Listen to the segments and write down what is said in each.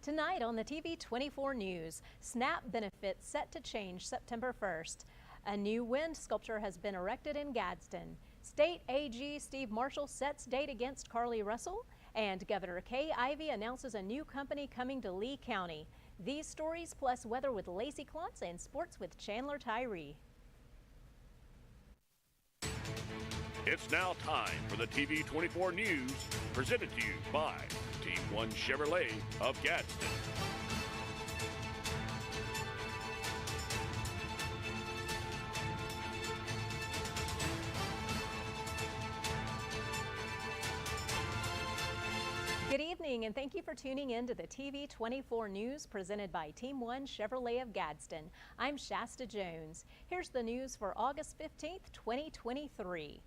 Tonight on the TV24 News, SNAP benefits set to change September 1st. A new wind sculpture has been erected in Gadsden. State AG Steve Marshall sets date against Carly Russell, and Governor Kay Ivey announces a new company coming to Lee County. These stories plus weather with Lacey Klontz and sports with Chandler Tyree. It's now time for the TV24 News, presented to you by Team One Chevrolet of Gadsden. Good evening, and thank you for tuning in to the TV24 News presented by Team One Chevrolet of Gadsden. I'm Shasta Jones. Here's the news for August 15th, 2023.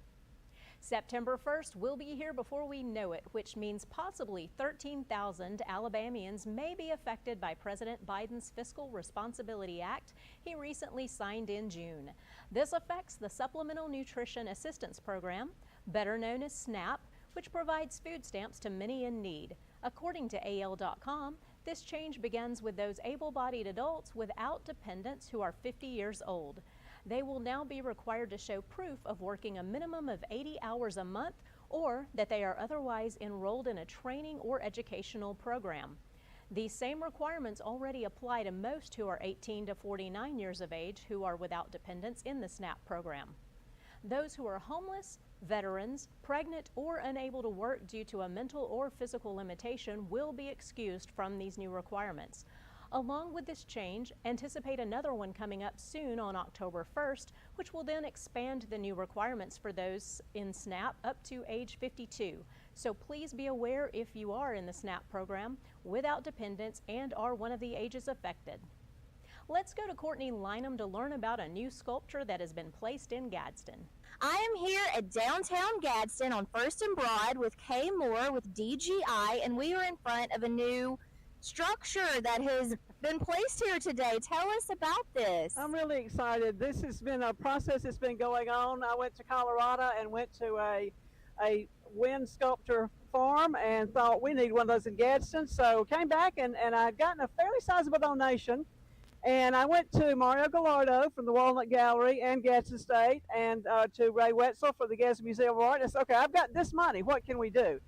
September 1st will be here before we know it, which means possibly 13,000 Alabamians may be affected by President Biden's Fiscal Responsibility Act he recently signed in June. This affects the Supplemental Nutrition Assistance Program, better known as SNAP, which provides food stamps to many in need. According to AL.com, this change begins with those able-bodied adults without dependents who are 50 years old. They will now be required to show proof of working a minimum of 80 hours a month or that they are otherwise enrolled in a training or educational program. These same requirements already apply to most who are 18 to 49 years of age who are without dependents in the SNAP program. Those who are homeless, veterans, pregnant, or unable to work due to a mental or physical limitation will be excused from these new requirements. Along with this change, anticipate another one coming up soon on October 1st, which will then expand the new requirements for those in SNAP up to age 52. So please be aware if you are in the SNAP program without dependents and are one of the ages affected. Let's go to Courtney Lynham to learn about a new sculpture that has been placed in Gadsden. I am here at downtown Gadsden on First and Broad with Kay Moore with DGI, and we are in front of a new structure that has been placed here today. Tell us about this. I'm really excited. This has been a process that's been going on. I went to Colorado and went to a wind sculpture farm and thought we need one of those in Gadsden. So came back and I'd gotten a fairly sizable donation. And I went to Mario Gallardo from the Walnut Gallery and Gadsden State and to Ray Wetzel for the Gadsden Museum of Art. I said, okay, I've got this money. What can we do?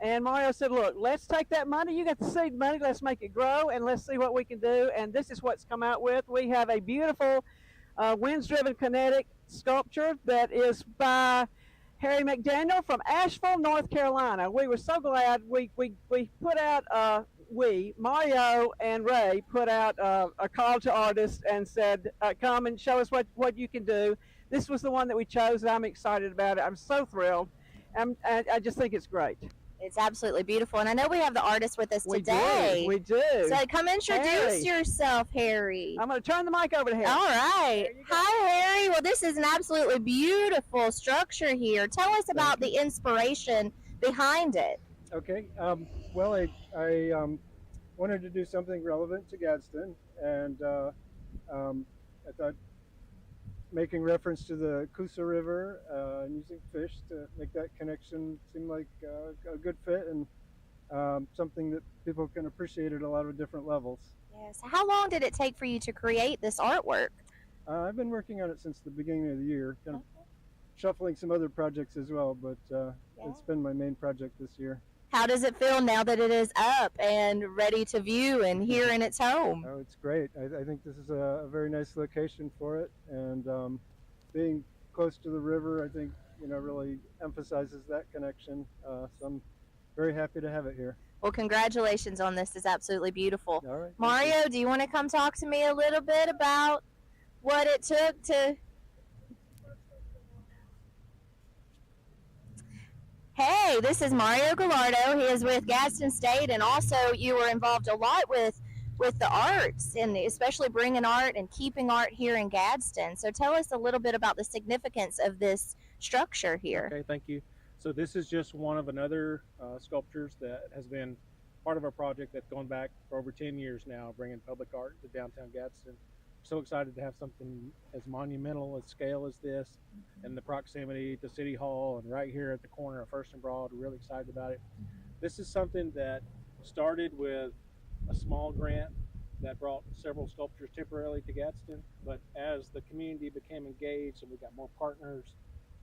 And Mario said, look, let's take that money. You got the seed money. Let's make it grow, and let's see what we can do. And this is what's come out with. We have a beautiful winds-driven kinetic sculpture that is by Harry McDaniel from Asheville, North Carolina. We were so glad we put out, Mario and Ray put out a call to artists and said, come and show us what you can do. This was the one that we chose, and I'm excited about it. I'm so thrilled. I just think it's great. It's absolutely beautiful, and I know we have the artist with us today. We do. So come introduce yourself, Harry. I'm going to turn the mic over to Harry. All right. Hi, Harry. Well, this is an absolutely beautiful structure here. Tell us about the inspiration behind it. Okay. Well, I wanted to do something relevant to Gadsden, and I thought making reference to the Coosa River and using fish to make that connection seemed like a good fit and something that people can appreciate at a lot of different levels. Yes. How long did it take for you to create this artwork? I've been working on it since the beginning of the year, kind of shuffling some other projects as well, but it's been my main project this year. How does it feel now that it is up and ready to view and here in its home? Oh, it's great. I think this is a very nice location for it, and being close to the river, I think, really emphasizes that connection. So I'm very happy to have it here. Well, congratulations on this. It's absolutely beautiful. All right. Mario, do you want to come talk to me a little bit about what it took to... Hey, this is Mario Gallardo. He is with Gadsden State, and also you were involved a lot with the arts, and especially bringing art and keeping art here in Gadsden. So tell us a little bit about the significance of this structure here. Okay, thank you. So this is just one of another sculptures that has been part of our project that's gone back for over 10 years now, bringing public art to downtown Gadsden. So excited to have something as monumental a scale as this, and the proximity to City Hall and right here at the corner of First and Broad. We're really excited about it. This is something that started with a small grant that brought several sculptures temporarily to Gadsden. But as the community became engaged and we got more partners,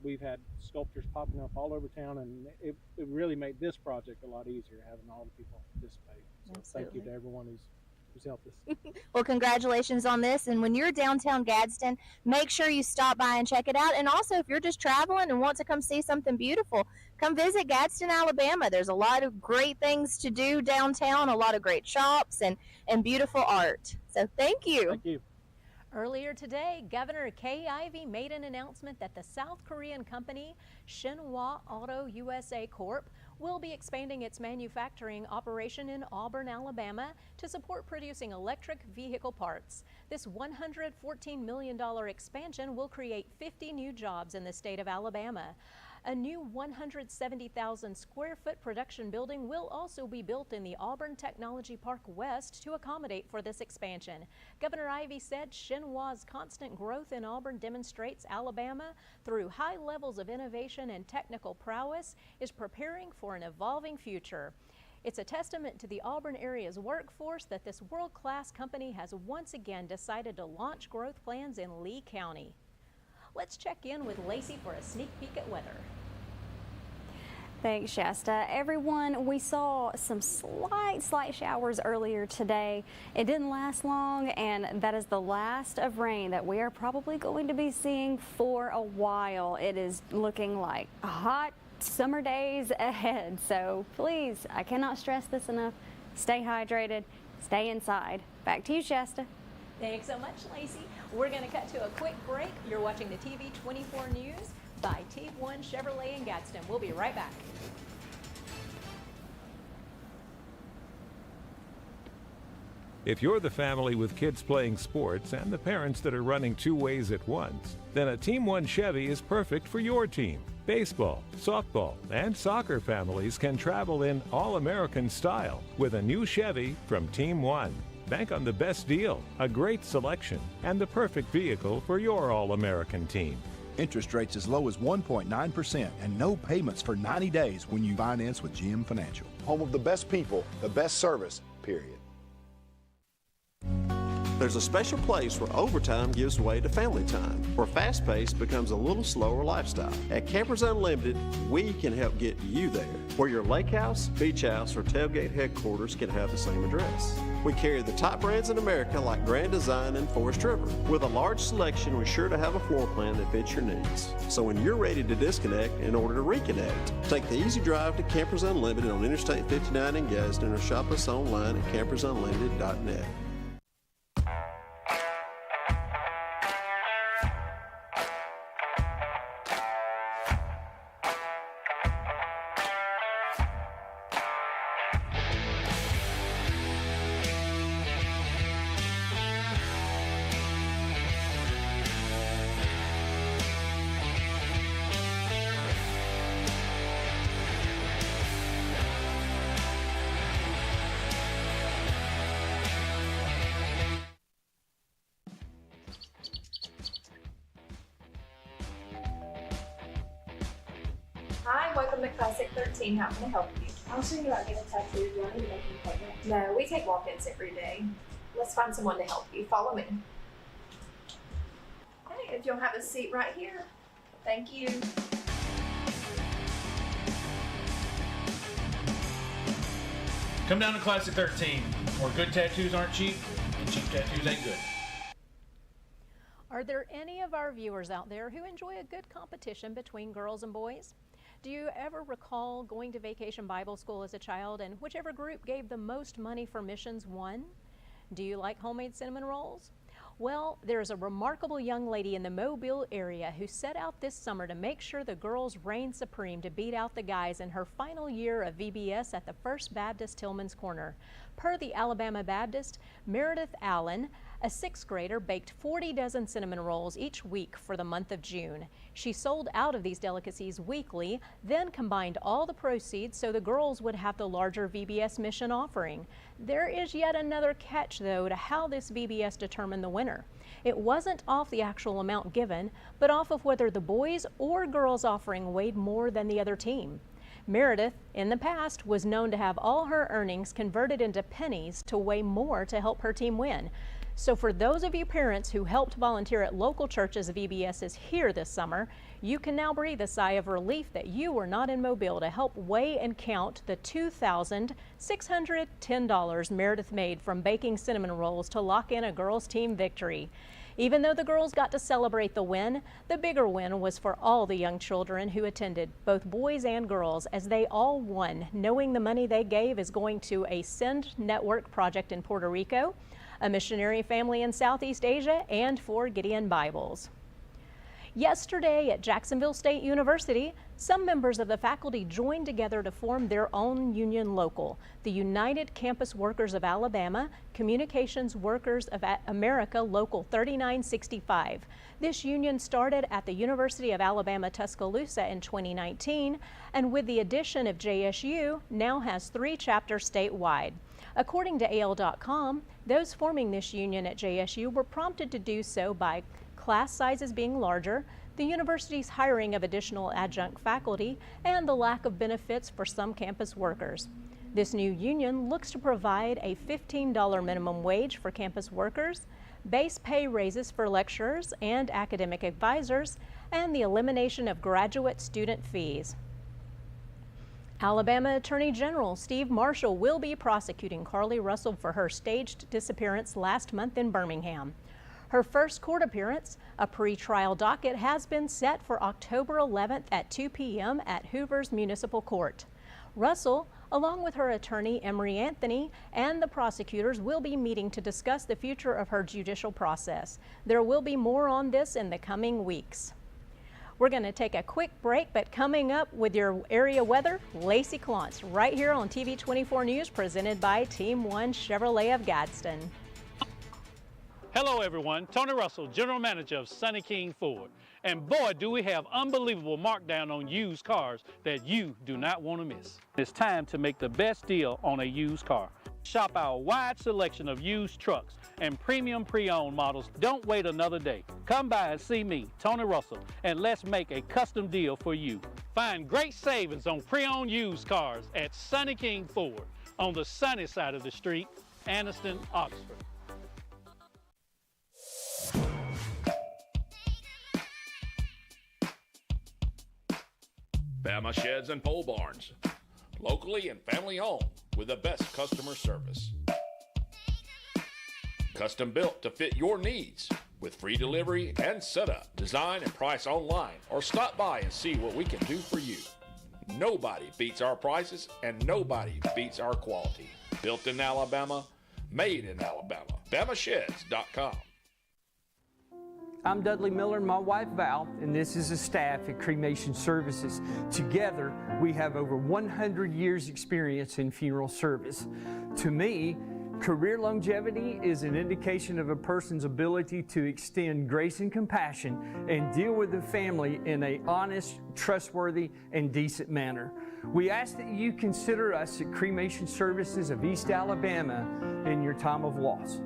we've had sculptures popping up all over town, and it really made this project a lot easier having all the people participate. So Absolutely. thank you to everyone who's helped us. Well, congratulations on this. And when you're downtown Gadsden, make sure you stop by and check it out. And also, if you're just traveling and want to come see something beautiful, come visit Gadsden, Alabama. There's a lot of great things to do downtown, a lot of great shops and beautiful art. So thank you. Thank you. Earlier today, Governor Kay Ivey made an announcement that the South Korean company Shinhwa Auto USA Corp. will be expanding its manufacturing operation in Auburn, Alabama to support producing electric vehicle parts. This $114 million expansion will create 50 new jobs in the state of Alabama. A new 170,000 square foot production building will also be built in the Auburn Technology Park West to accommodate for this expansion. Governor Ivey said Shinhwa's constant growth in Auburn demonstrates Alabama, through high levels of innovation and technical prowess, is preparing for an evolving future. It's a testament to the Auburn area's workforce that this world-class company has once again decided to launch growth plans in Lee County. Let's check in with Lacey for a sneak peek at weather. Thanks, Shasta. Everyone, we saw some slight showers earlier today. It didn't last long, and that is the last of rain that we are probably going to be seeing for a while. It is looking like hot summer days ahead. So please, I cannot stress this enough. Stay hydrated, stay inside. Back to you, Shasta. Thanks so much, Lacey. We're going to cut to a quick break. You're watching the TV 24 News by Team 1 Chevrolet in Gadsden. We'll be right back. If you're the family with kids playing sports and the parents that are running two ways at once, then a Team 1 Chevy is perfect for your team. Baseball, softball, and soccer families can travel in all-American style with a new Chevy from Team 1. Bank on the best deal, a great selection, and the perfect vehicle for your all-American team. Interest rates as low as 1.9% and no payments for 90 days when you finance with GM Financial. Home of the best people, the best service, period. There's a special place where overtime gives way to family time, where fast pace becomes a little slower lifestyle. At Campers Unlimited, we can help get you there, where your lake house, beach house, or tailgate headquarters can have the same address. We carry the top brands in America like Grand Design and Forest River. With a large selection, we're sure to have a floor plan that fits your needs. So when you're ready to disconnect in order to reconnect, take the easy drive to Campers Unlimited on Interstate 59 in Gadsden or shop us online at campersunlimited.net. Hi, welcome to Classic 13. How can I help you? I was thinking about getting a tattoo. Do I need to make an appointment? No, we take walk-ins every day. Let's find someone to help you. Follow me. Okay, if you'll have a seat right here. Thank you. Come down to Classic 13, where good tattoos aren't cheap and cheap tattoos ain't good. Are there any of our viewers out there who enjoy a good competition between girls and boys? Do you ever recall going to Vacation Bible School as a child and whichever group gave the most money for missions won? Do you like homemade cinnamon rolls? Well, there's a remarkable young lady in the Mobile area who set out this summer to make sure the girls reigned supreme to beat out the guys in her final year of VBS at the First Baptist Tillman's Corner. Per the Alabama Baptist, Meredith Allen, a sixth grader, baked 40 dozen cinnamon rolls each week for the month of June. She sold out of these delicacies weekly, then combined all the proceeds so the girls would have the larger VBS mission offering. There is yet another catch, though, to how this VBS determined the winner. It wasn't off the actual amount given, but off of whether the boys or girls offering weighed more than the other team. Meredith, in the past, was known to have all her earnings converted into pennies to weigh more to help her team win. So for those of you parents who helped volunteer at local churches of VBS's here this summer, you can now breathe a sigh of relief that you were not in Mobile to help weigh and count the $2,610 Meredith made from baking cinnamon rolls to lock in a girls' team victory. Even though the girls got to celebrate the win, the bigger win was for all the young children who attended, both boys and girls, as they all won, knowing the money they gave is going to a Send Network project in Puerto Rico, a missionary family in Southeast Asia, and for Gideon Bibles. Yesterday at Jacksonville State University, some members of the faculty joined together to form their own union local, the United Campus Workers of Alabama, Communications Workers of America Local 3965. This union started at the University of Alabama Tuscaloosa in 2019, and with the addition of JSU, now has 3 chapters statewide. According to AL.com, those forming this union at JSU were prompted to do so by class sizes being larger, the university's hiring of additional adjunct faculty, and the lack of benefits for some campus workers. This new union looks to provide a $15 minimum wage for campus workers, base pay raises for lecturers and academic advisors, and the elimination of graduate student fees. Alabama Attorney General Steve Marshall will be prosecuting Carlee Russell for her staged disappearance last month in Birmingham. Her first court appearance, a pre-trial docket, has been set for October 11th at 2 p.m. at Hoover's Municipal Court. Russell, along with her attorney Emery Anthony, and the prosecutors will be meeting to discuss the future of her judicial process. There will be more on this in the coming weeks. We're going to take a quick break, but coming up with your area weather, Lacey Clontz, right here on TV 24 News, presented by Team 1 Chevrolet of Gadsden. Hello everyone, Tony Russell, General Manager of Sunny King Ford. And boy, do we have unbelievable markdown on used cars that you do not want to miss. It's time to make the best deal on a used car. Shop our wide selection of used trucks and premium pre-owned models. Don't wait another day. Come by and see me, Tony Russell, and let's make a custom deal for you. Find great savings on pre-owned used cars at Sunny King Ford on the sunny side of the street, Anniston, Oxford. Bama Sheds and Pole Barns, locally and family owned with the best customer service. Custom built to fit your needs with free delivery and setup. Design and price online or stop by and see what we can do for you. Nobody beats our prices and nobody beats our quality. Built in Alabama, made in Alabama. BamaSheds.com. I'm Dudley Miller and my wife Val, and this is the staff at Cremation Services. Together, we have over 100 years experience in funeral service. To me, career longevity is an indication of a person's ability to extend grace and compassion and deal with the family in an honest, trustworthy, and decent manner. We ask that you consider us at Cremation Services of East Alabama in your time of loss.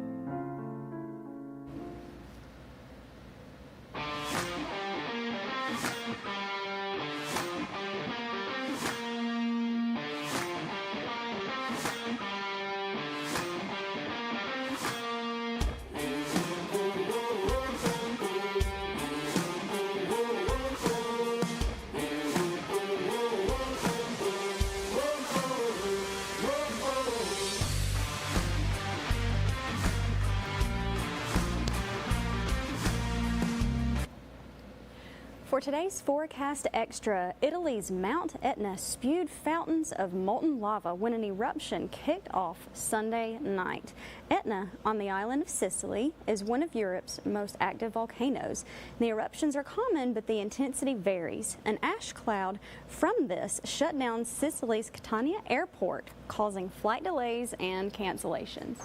For today's forecast extra, Italy's Mount Etna spewed fountains of molten lava when an eruption kicked off Sunday night. Etna, on the island of Sicily, is one of Europe's most active volcanoes. The eruptions are common, but the intensity varies. An ash cloud from this shut down Sicily's Catania airport, causing flight delays and cancellations.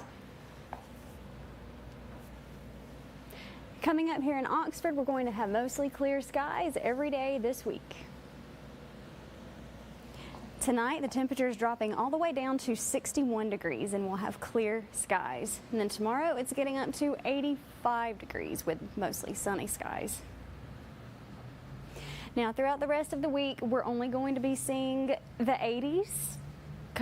Coming up here in Oxford, we're going to have mostly clear skies every day this week. Tonight, the temperature is dropping all the way down to 61 degrees and we'll have clear skies. And then tomorrow, it's getting up to 85 degrees with mostly sunny skies. Now, throughout the rest of the week, we're only going to be seeing the 80s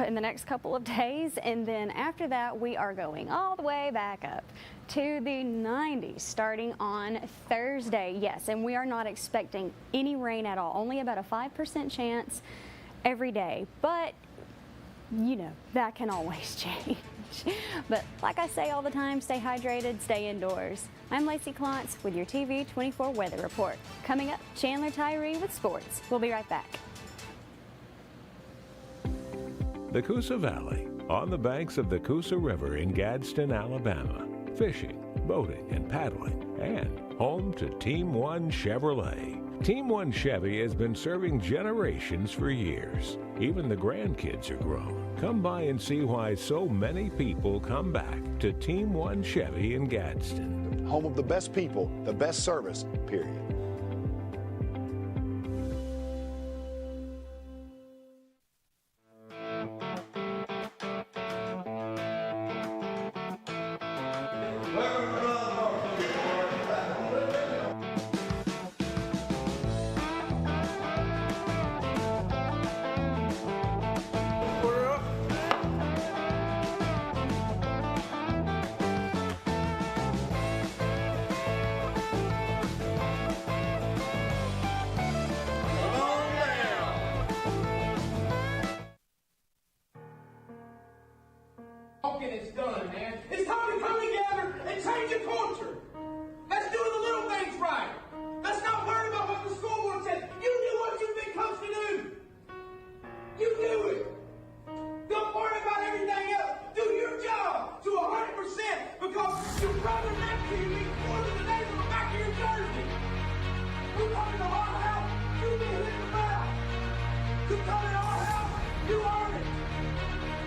in the next couple of days, and then after that, we are going all the way back up to the 90s starting on Thursday. Yes, and we are not expecting any rain at all, only about a 5% chance every day, but you know, that can always change. But like I say all the time, stay hydrated, stay indoors. I'm Lacey Klontz with your TV 24 weather report. Coming up, Chandler Tyree with sports. We'll be right back. The Coosa Valley, on the banks of the Coosa River in Gadsden, Alabama. Fishing, boating, and paddling, and home to Team One Chevrolet. Team One Chevy has been serving generations for years. Even the grandkids are grown. Come by and see why so many people come back to Team One Chevy in Gadsden. Home of the best people, the best service, period. It's done, man. It's time to come together and change the culture. Let's do the little things right. Let's not worry about what the school board says. You do what you've been coached to do. You do it. Don't worry about everything else. Do your job to 100% because your brother next to you means more than the name on the back of your jersey. We come in our house, you get hit in the mouth. You come in our house, you earn it.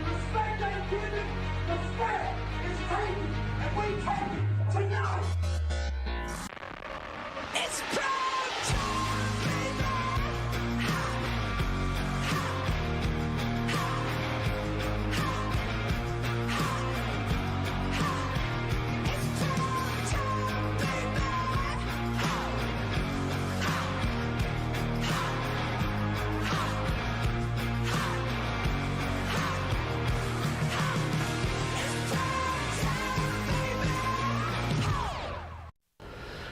Respect ain't given. Respect is taken, and we take it tonight. It's prime time, baby. It's prime time, baby.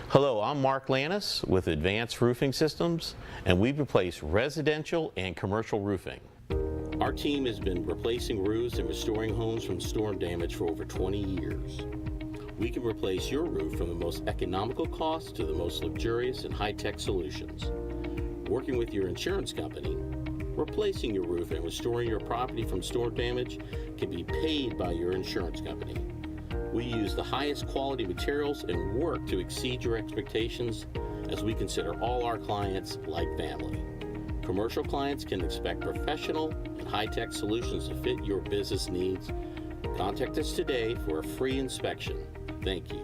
Hello, I'm Mark Lannis with Advanced Roofing Systems, and we replace residential and commercial roofing. Our team has been replacing roofs and restoring homes from storm damage for over 20 years. We can replace your roof from the most economical cost to the most luxurious and high-tech solutions. Working with your insurance company, replacing your roof and restoring your property from storm damage can be paid by your insurance company. We use the highest quality materials and work to exceed your expectations as we consider all our clients like family. Commercial clients can expect professional and high-tech solutions to fit your business needs. Contact us today for a free inspection. Thank you.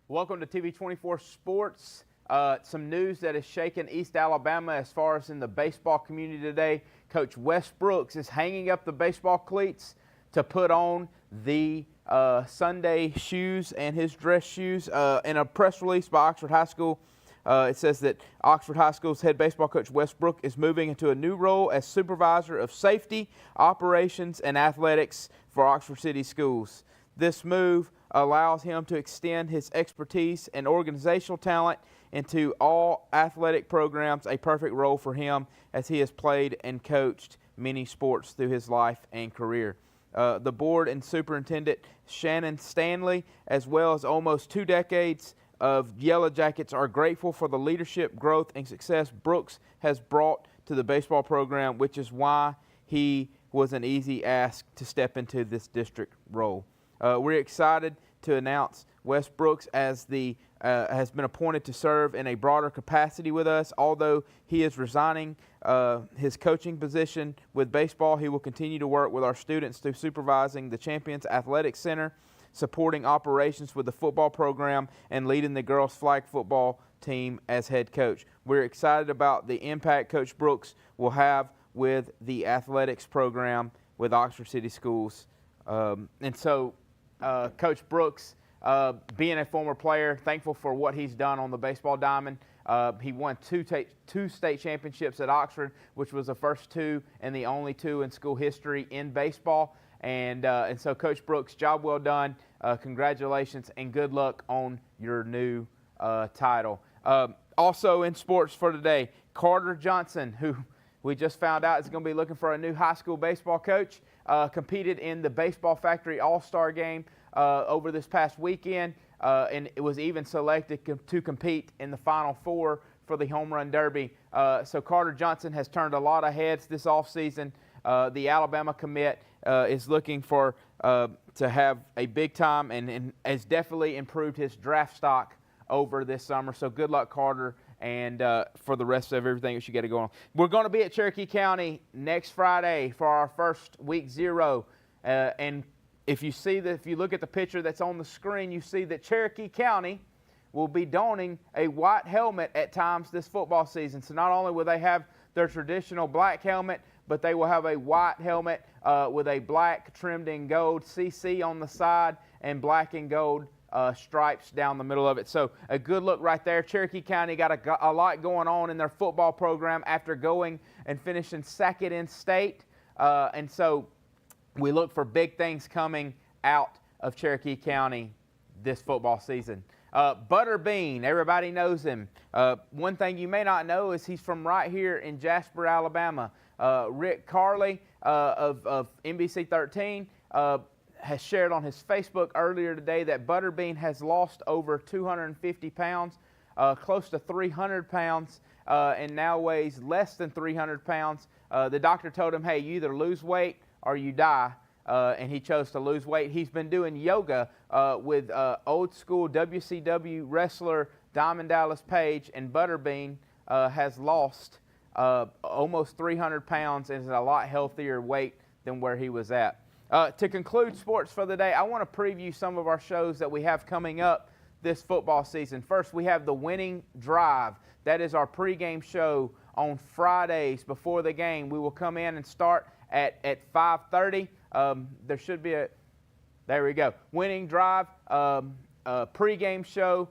Welcome to TV 24 Sports. Some news that has shaken East Alabama as far as in the baseball community today. Coach Wes Brooks is hanging up the baseball cleats to put on the Sunday shoes and his dress shoes. In a press release by Oxford High School, it says that Oxford High School's head baseball coach Wes Brooks is moving into a new role as supervisor of safety, operations, and athletics for Oxford City Schools. This move allows him to extend his expertise and organizational talent into all athletic programs, a perfect role for him as he has played and coached many sports through his life and career. The board and Superintendent Shannon Stanley, as well as almost 2 decades of Yellow Jackets, are grateful for the leadership, growth, and success Brooks has brought to the baseball program, which is why he was an easy ask to step into this district role. We're excited to announce Wes Brooks as has been appointed to serve in a broader capacity with us. Although he is resigning his coaching position with baseball, he will continue to work with our students through supervising the Champions Athletic Center, supporting operations with the football program, and leading the girls flag football team as head coach. We're excited about the impact Coach Brooks will have with the athletics program with Oxford City Schools. Coach Brooks, being a former player, thankful for what he's done on the baseball diamond. He won two state championships at Oxford, which was the first 2 and the only 2 in school history in baseball. And so, Coach Brooks, job well done. Congratulations and good luck on your new title. Also in sports for today, Carter Johnson, who we just found out is going to be looking for a new high school baseball coach, competed in the Baseball Factory All-Star Game over this past weekend, and it was even selected to compete in the Final Four for the Home Run Derby. So Carter Johnson has turned a lot of heads this offseason. The Alabama commit is looking for to have a big time and has definitely improved his draft stock over this summer. So good luck, Carter, and for the rest of everything that you get going on. We're going to be at Cherokee County next Friday for our first week 0. And if you look at the picture that's on the screen, you see that Cherokee County will be donning a white helmet at times this football season. So not only will they have their traditional black helmet, but they will have a white helmet with a black trimmed in gold CC on the side and black and gold stripes down the middle of it. So a good look right there. Cherokee County got a lot going on in their football program after going and finishing second in state. And so we look for big things coming out of Cherokee County this football season. Butterbean, everybody knows him. One thing you may not know is he's from right here in Jasper, Alabama. Rick Carley of NBC 13 has shared on his Facebook earlier today that Butterbean has lost over 250 pounds, close to 300 pounds, and now weighs less than 300 pounds. The doctor told him, hey, you either lose weight or you die, and he chose to lose weight. He's been doing yoga with old school WCW wrestler Diamond Dallas Page, and Butterbean has lost almost 300 pounds and is a lot healthier weight than where he was at. To conclude sports for the day, I want to preview some of our shows that we have coming up this football season. First, we have the Winning Drive. That is our pregame show on Fridays before the game. We will come in and start at 5:30. There should be there we go. Winning Drive, pregame show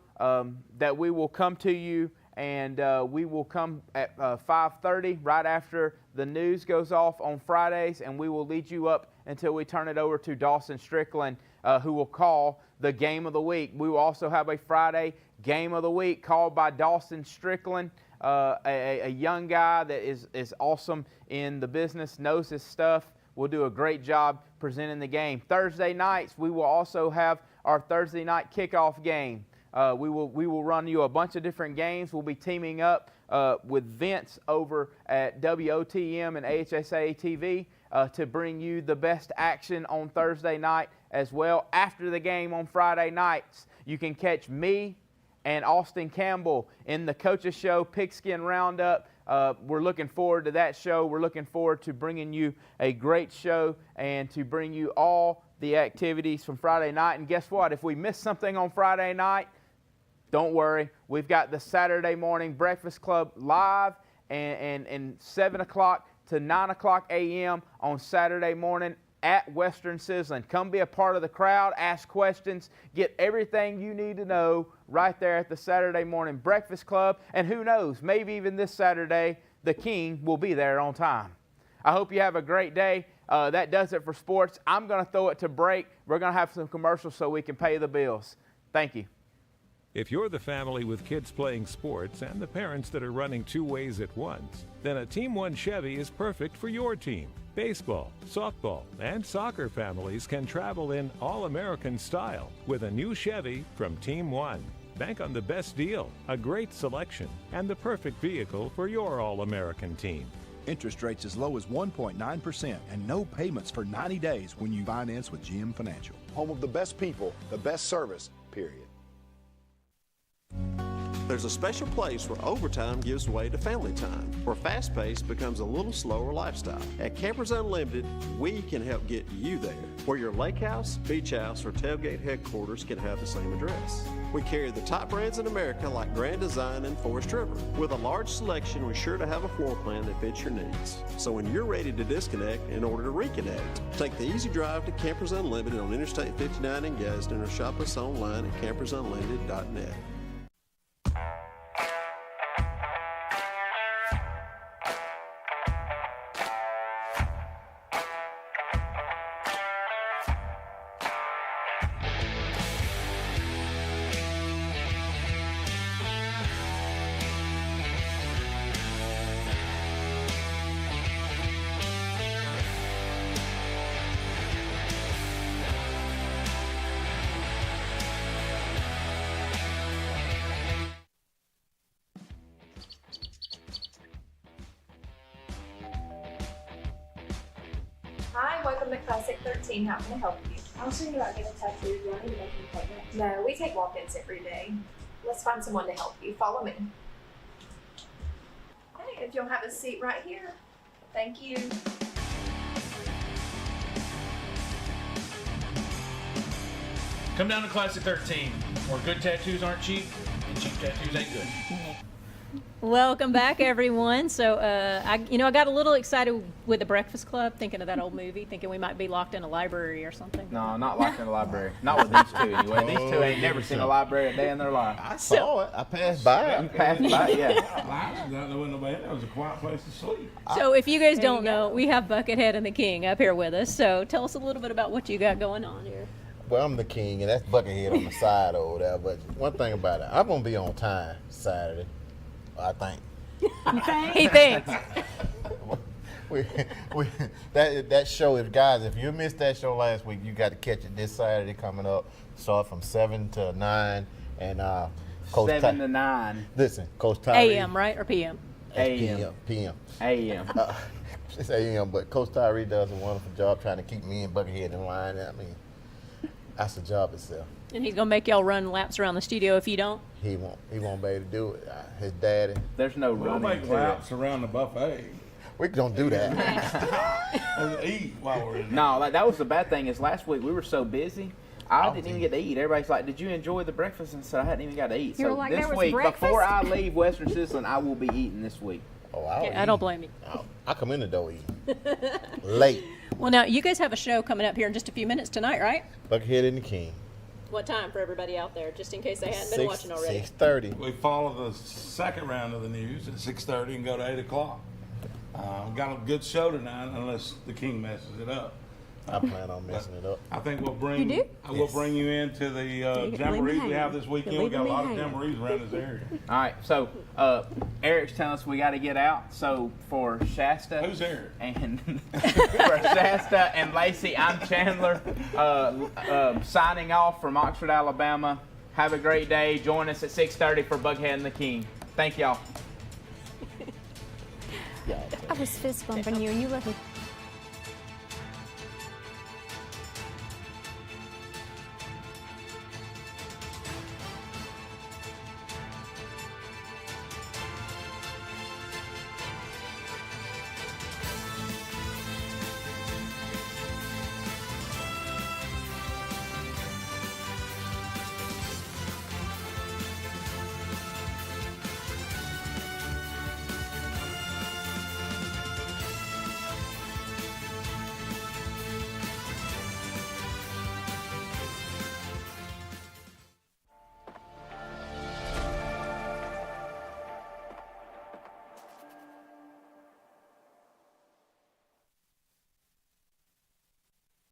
that we will come to you, and we will come at 5:30 right after the news goes off on Fridays, and we will lead you up until we turn it over to Dawson Strickland, who will call the Game of the Week. We will also have a Friday Game of the Week called by Dawson Strickland, a young guy that is awesome in the business, knows his stuff, will do a great job presenting the game. Thursday nights, we will also have our Thursday night kickoff game. We will run you a bunch of different games. We'll be teaming up with Vince over at WOTM and AHSA TV to bring you the best action on Thursday night as well. After the game on Friday nights, you can catch me and Austin Campbell in the Coaches Show Pigskin Roundup. We're looking forward to that show. We're looking forward to bringing you a great show and to bring you all the activities from Friday night. And guess what? If we miss something on Friday night, don't worry. We've got the Saturday morning Breakfast Club live and 7 o'clock to 9 o'clock a.m. on Saturday morning at Western Sizzling. Come be a part of the crowd, ask questions, get everything you need to know right there at the Saturday morning Breakfast Club. And who knows, maybe even this Saturday, the King will be there on time. I hope you have a great day. That does it for sports. I'm going to throw it to break. We're going to have some commercials so we can pay the bills. Thank you. If you're the family with kids playing sports and the parents that are running 2 ways at once, then a Team 1 Chevy is perfect for your team. Baseball, softball, and soccer families can travel in all-American style with a new Chevy from Team 1. Bank on the best deal, a great selection, and the perfect vehicle for your all-American team. Interest rates as low as 1.9% and no payments for 90 days when you finance with GM Financial. Home of the best people, the best service, period. There's a special place where overtime gives way to family time, where fast pace becomes a little slower lifestyle. At Campers Unlimited, we can help get you there, where your lake house, beach house, or tailgate headquarters can have the same address. We carry the top brands in America like Grand Design and Forest River. With a large selection, we're sure to have a floor plan that fits your needs. So when you're ready to disconnect in order to reconnect, take the easy drive to Campers Unlimited on Interstate 59 in Gadsden or shop us online at campersunlimited.net. Hi, welcome to Classic 13. How can I help you? I was thinking about getting a tattoo. Do I need to make an appointment? No, we take walk-ins every day. Let's find someone to help you. Follow me. Okay, if you'll have a seat right here. Thank you. Come down to Classic 13, where good tattoos aren't cheap and cheap tattoos ain't good. Welcome back, everyone. So, I got a little excited with the Breakfast Club, thinking of that old movie, thinking we might be locked in a library or something. No, not locked in a library. Not with these two, anyway. These two ain't never seen a library a day in their life. I saw it. I passed by it. You passed by it, yeah. There wasn't nobody. That was a quiet place to sleep. So, if you guys don't know, we have Buckethead and the King up here with us. So, tell us a little bit about what you got going on here. Well, I'm the king, and that's Buckethead on the side over there. But one thing about it, I'm gonna be on time Saturday. I think. He thinks. That show is, guys, if you missed that show last week, you got to catch it this Saturday coming up. Start from 7 to 9. And Coach 7 to 9. Listen, Coach Tyree. AM, right? Or PM? AM. PM. AM. It's AM, but Coach Tyree does a wonderful job trying to keep me and Buckethead in line. I mean, that's the job itself. And he's going to make y'all run laps around the studio if you don't? He won't be able to do it. His daddy. There's no We'll running. make laps around the buffet. We don't do that. And eat while we're in. No, that was the bad thing is last week we were so busy. I didn't even get to eat. Everybody's like, "Did you enjoy the breakfast?" And so I hadn't even got to eat. You were So like, this "There was week, breakfast?" before I leave Western Sizzling, I will be eating this week. Oh, I don't blame you. I come in the door eating. Late. Well, now, you guys have a show coming up here in just a few minutes tonight, right? Buckethead and the King. What time for everybody out there, just in case they hadn't been watching already? 6:30. We follow the second round of the news at 6:30 and go to 8 o'clock. We've got a good show tonight, unless the King messes it up. I plan on messing it up. I think we'll bring You do? we'll bring you into the jamborees we have this weekend. We got a lot of jamborees around this area. All right, so Eric's telling us we got to get out. So for Shasta, Who's Eric? And for Shasta and Lacey, I'm Chandler, signing off from Oxford, Alabama. Have a great day. Join us at 6:30 for Buckhead and the King. Thank y'all. I was fist bumping you and you let me